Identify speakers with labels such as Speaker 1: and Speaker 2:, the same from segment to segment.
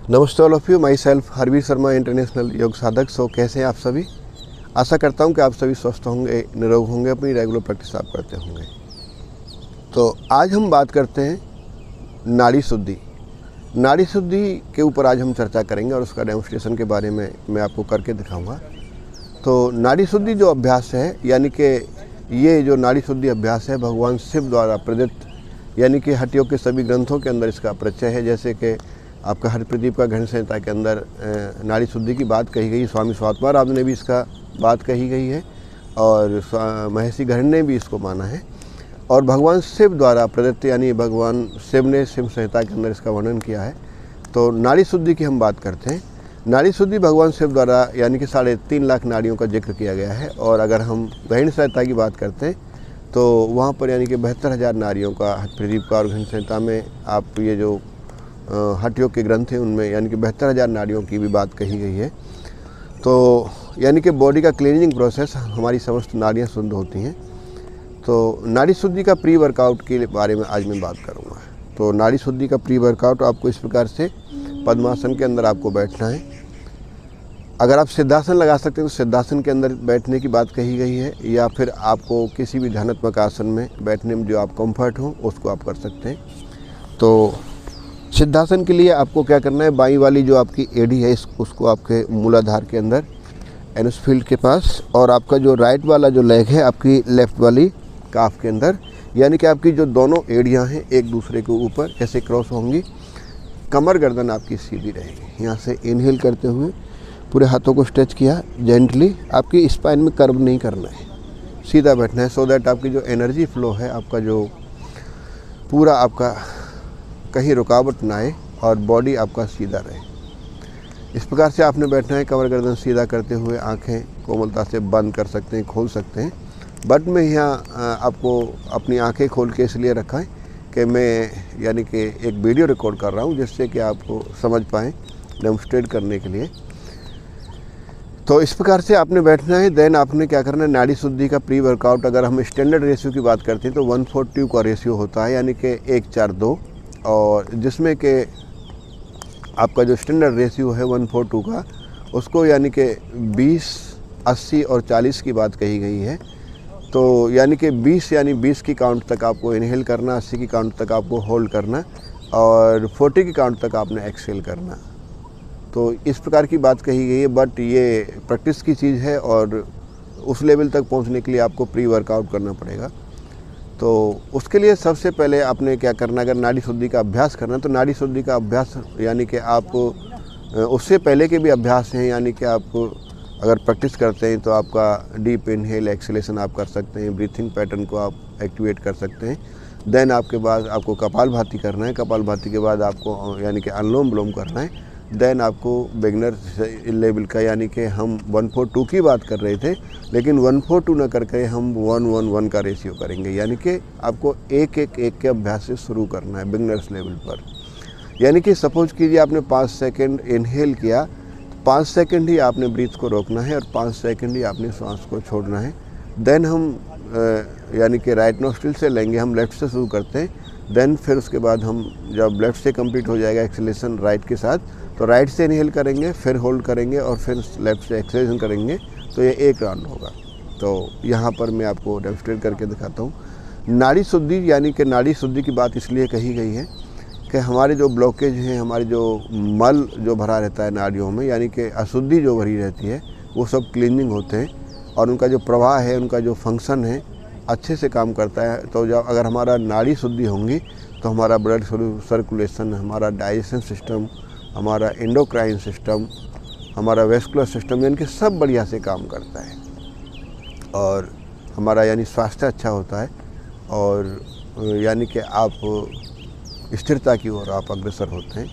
Speaker 1: नमस्ते all of you, myself Harveer Sharma, international yoga sadhak. कैसे हैं आप सभी? आशा करता हूं कि आप सभी स्वस्थ होंगे, निरोग होंगे, अपनी रेगुलर प्रैक्टिस आप करते होंगे। तो आज हम बात करते हैं नाड़ी शुद्धि। नाड़ी शुद्धि के ऊपर आज हम चर्चा करेंगे और उसका डेमोन्स्ट्रेशन के बारे में मैं आपको करके दिखाऊंगा। तो नाड़ी शुद्धि जो अभ्यास है, यानी कि ये जो नाड़ी शुद्धि अभ्यास है भगवान शिव द्वारा प्रदत्त, यानी कि हठयोग के सभी ग्रंथों के अंदर इसका परिचय है। जैसे कि आपका हरिप्रदीप का घन संहिता के अंदर नाड़ी शुद्धि की बात कही गई, स्वामी स्वात्माराज ने भी इसका बात कही गई है और महर्षि गहन ने भी इसको माना है। और भगवान शिव द्वारा प्रदत्त, यानी भगवान शिव ने शिव संहिता के अंदर इसका वर्णन किया है। तो नाड़ी शुद्धि की हम बात करते हैं। नाड़ी शुद्धि भगवान शिव द्वारा यानी कि 3.5 लाख नाड़ियों का जिक्र किया गया है। और अगर हम गहन संहिता की बात करते हैं तो वहाँ पर यानी कि 72,000 नाड़ियों का हरिप्रदीप का और घन संहिता में आप ये जो हठयोग के ग्रंथ हैं उनमें यानी कि 72,000 नाड़ियों की भी बात कही गई है। तो यानी कि बॉडी का क्लीनिंग प्रोसेस, हमारी समस्त नाड़ियाँ शुद्ध होती हैं। तो नाड़ी शुद्धि का प्री वर्कआउट के बारे में आज मैं बात करूँगा। तो नाड़ी शुद्धि का प्री वर्कआउट आपको इस प्रकार से पद्मासन के अंदर आपको बैठना है। अगर आप सिद्धासन लगा सकते हैं तो सिद्धासन के अंदर बैठने की बात कही गई है, या फिर आपको किसी भी ध्यानात्मक आसन में बैठने में जो आप कंफर्ट हो उसको आप कर सकते हैं। तो सिद्धासन के लिए आपको क्या करना है, बाईं वाली जो आपकी एड़ी है उसको आपके मूलाधार के अंदर एनस फील्ड के पास, और आपका जो राइट वाला जो लेग है आपकी लेफ़्ट वाली काफ के अंदर, यानी कि आपकी जो दोनों एड़ियां हैं एक दूसरे के ऊपर ऐसे क्रॉस होंगी। कमर गर्दन आपकी सीधी रहेगी। यहाँ से इनहेल करते हुए पूरे हाथों को स्ट्रेच किया जेंटली। आपकी स्पाइन में कर्व नहीं करना है, सीधा बैठना है, सो दैट आपकी जो एनर्जी फ्लो है, आपका जो पूरा आपका कहीं रुकावट ना आए और बॉडी आपका सीधा रहे। इस प्रकार से आपने बैठना है। कमर गर्दन सीधा करते हुए आंखें कोमलता से बंद कर सकते हैं, खोल सकते हैं। बट मैं यहाँ आपको अपनी आंखें खोल के इसलिए रखा है कि मैं यानी कि एक वीडियो रिकॉर्ड कर रहा हूँ जिससे कि आपको समझ पाएँ, डेमोन्स्ट्रेट करने के लिए। तो इस प्रकार से आपने बैठना है। देन आपने क्या करना है, नाड़ी शुद्धि का प्री वर्कआउट अगर हम स्टैंडर्ड रेशियो की बात करते हैं तो 1:2 का रेशियो होता है, यानी कि 1:4:2, और जिसमें कि आपका जो स्टैंडर्ड रेशियो है 1:2 का, उसको यानी कि 20, 80 और 40 की बात कही गई है। तो यानी कि 20 की काउंट तक आपको इनहेल करना, 80 की काउंट तक आपको होल्ड करना और 40 की काउंट तक आपने एक्सहेल करना। तो इस प्रकार की बात कही गई है। बट ये प्रैक्टिस की चीज़ है और उस लेवल तक पहुंचने के लिए आपको प्री वर्कआउट करना पड़ेगा। तो उसके लिए सबसे पहले आपने क्या करना, अगर नाड़ी शुद्धि का अभ्यास करना तो नाड़ी शुद्धि का अभ्यास यानी कि आप उससे पहले के भी अभ्यास हैं, यानी कि आप अगर प्रैक्टिस करते हैं तो आपका डीप इनहेल एक्सहेलेशन आप कर सकते हैं, ब्रीथिंग पैटर्न को आप एक्टिवेट कर सकते हैं। देन आपके बाद आपको कपालभाति करना है। कपालभाति के बाद आपको यानी कि अनुलोम विलोम करना है। देन आपको बिगनर लेवल का, यानी कि हम 1:2 की बात कर रहे थे, लेकिन 1:2 न करके हम 1:1:1 का रेशियो करेंगे, यानी कि आपको एक के अभ्यास से शुरू करना है बिगनर्स लेवल पर। यानी कि सपोज कीजिए आपने 5 सेकंड इनहेल किया, 5 सेकंड ही आपने ब्रीथ को रोकना है और 5 सेकंड ही आपने सांस को छोड़ना है। देन हम यानी कि राइट नोस्ट्रिल से लेंगे, हम लेफ़्ट से शुरू करते हैं। देन फिर उसके बाद हम जब लेफ़्ट से कंप्लीट हो जाएगा एक्सहेलेशन राइट के साथ, तो राइट से इनहेल करेंगे, फिर होल्ड करेंगे और फिर लेफ़्ट से एक्सहेलेशन करेंगे। तो ये एक राउंड होगा। तो यहाँ पर मैं आपको डेमोन्स्ट्रेट करके दिखाता हूँ। नाड़ी शुद्धि यानी कि नाड़ी शुद्धि की बात इसलिए कही गई है कि हमारे जो ब्लॉकेज हैं, हमारी जो मल जो भरा रहता है नाड़ियों में, यानी कि अशुद्धि जो भरी रहती है, वो सब क्लीनिंग होते हैं और उनका जो प्रवाह है, उनका जो फंक्शन है अच्छे से काम करता है। तो जब अगर हमारा नाड़ी शुद्धि होंगी तो हमारा ब्लड सर्कुलेशन, हमारा डाइजेशन सिस्टम, हमारा एंडोक्राइन सिस्टम, हमारा वेस्कुलर सिस्टम, यानी कि सब बढ़िया से काम करता है और हमारा यानी स्वास्थ्य अच्छा होता है और यानी कि आप स्थिरता की ओर आप अग्रसर होते हैं,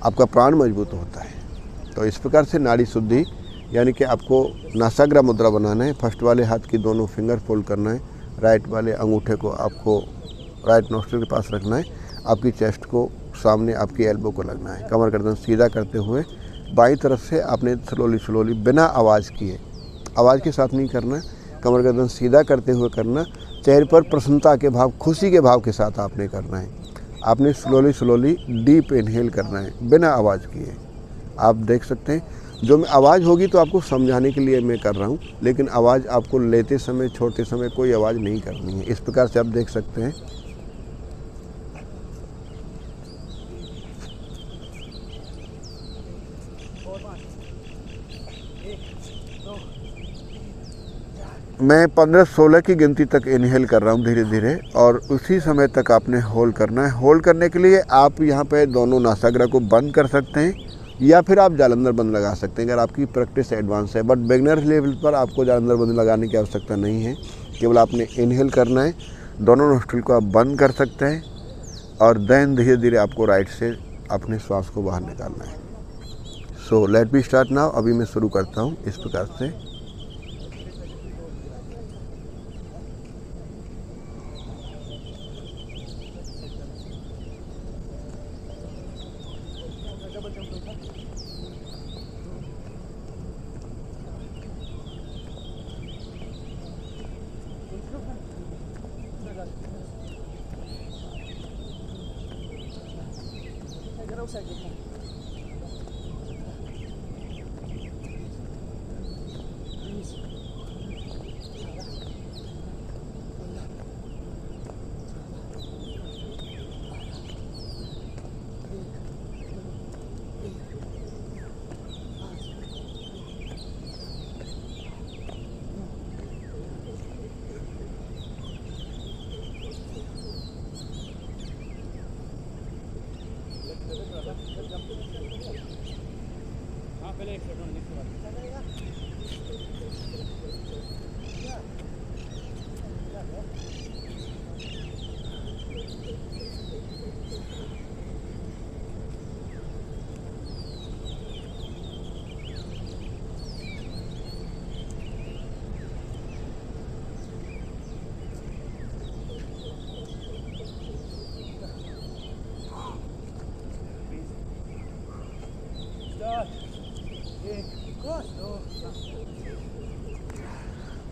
Speaker 1: आपका प्राण मजबूत होता है। तो इस प्रकार से नाड़ी शुद्धि यानी कि आपको नासाग्र मुद्रा बनाना है। फर्स्ट वाले हाथ की दोनों फिंगर फोल्ड करना है, राइट वाले अंगूठे को आपको राइट नोस्ट्रिल के पास रखना है, आपकी चेस्ट को सामने आपकी एल्बो को लगना है। कमर गर्दन सीधा करते हुए बाईं तरफ से आपने स्लोली बिना आवाज़ किए, आवाज़ के साथ नहीं करना, कमर गर्दन सीधा करते हुए करना। चेहरे पर प्रसन्नता के भाव, खुशी के भाव के साथ आपने करना है। आपने स्लोली डीप इनहेल करना है बिना आवाज़ किए। आप देख सकते हैं जो मैं आवाज़ होगी तो आपको समझाने के लिए मैं कर रहा हूँ, लेकिन आवाज़ आपको लेते समय छोड़ते समय कोई आवाज़ नहीं करनी है। इस प्रकार से आप देख सकते हैं। मैं 15-16 की गिनती तक इनहेल कर रहा हूँ धीरे धीरे, और उसी समय तक आपने होल्ड करना है। होल्ड करने के लिए आप यहाँ पे दोनों नासाग्र को बंद कर सकते हैं या फिर आप जालंधर बंद लगा सकते हैं अगर आपकी प्रैक्टिस एडवांस है। बट बिगनर लेवल पर आपको जालंधर बंद लगाने की आवश्यकता नहीं है, केवल आपने इनहेल करना है। दोनों नोस्ट्रिल को आप बंद कर सकते हैं और देन धीरे धीरे आपको राइट से अपने श्वास को बाहर निकालना है। So let me start now. अभी मैं शुरू करता हूँ इस प्रकार से।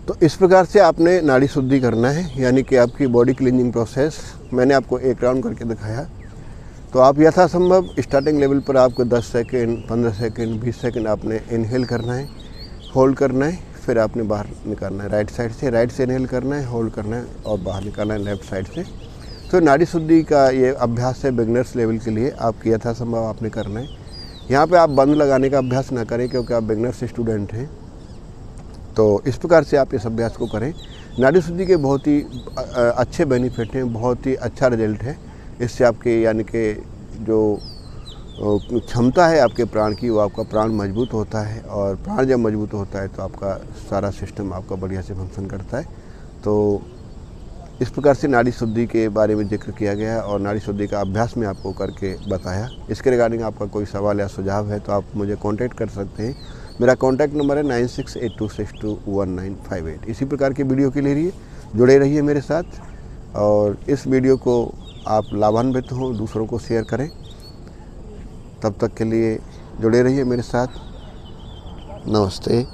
Speaker 1: तो इस प्रकार से आपने नाड़ी शुद्धि करना है, यानी कि आपकी बॉडी क्लीनिंग प्रोसेस मैंने आपको एक राउंड करके दिखाया। तो आप यथासंभव स्टार्टिंग लेवल पर आपको 10 सेकंड, 15 सेकंड, 20 सेकंड आपने इनहेल करना है, होल्ड करना है, फिर आपने बाहर निकालना है राइट साइड से इनहेल करना है, होल्ड करना है और बाहर निकालना है लेफ्ट साइड से। तो नाड़ी शुद्धि का ये अभ्यास है बिगनर्स लेवल के लिए, आपकी यथासंभव आपने करना है। यहाँ पे आप बंद लगाने का अभ्यास ना करें क्योंकि आप बिगनर्स स्टूडेंट हैं। तो इस प्रकार से आप इस अभ्यास को करें। नाड़ी शुद्धि के बहुत ही अच्छे बेनिफिट हैं, बहुत ही अच्छा रिजल्ट है। इससे आपके यानी कि जो क्षमता है आपके प्राण की, वो आपका प्राण मजबूत होता है, और प्राण जब मजबूत होता है तो आपका सारा सिस्टम आपका बढ़िया से फंक्शन करता है। तो इस प्रकार से नाड़ी शुद्धि के बारे में जिक्र किया गया है और नाड़ी शुद्धि का अभ्यास में आपको करके बताया। इसके रिगार्डिंग आपका कोई सवाल या सुझाव है तो आप मुझे कांटेक्ट कर सकते हैं। मेरा कांटेक्ट नंबर है 9682621958। इसी प्रकार के वीडियो के लिए जुड़े रहिए मेरे साथ, और इस वीडियो को आप लाभान्वित हों, दूसरों को शेयर करें। तब तक के लिए जुड़े रहिए मेरे साथ। नमस्ते।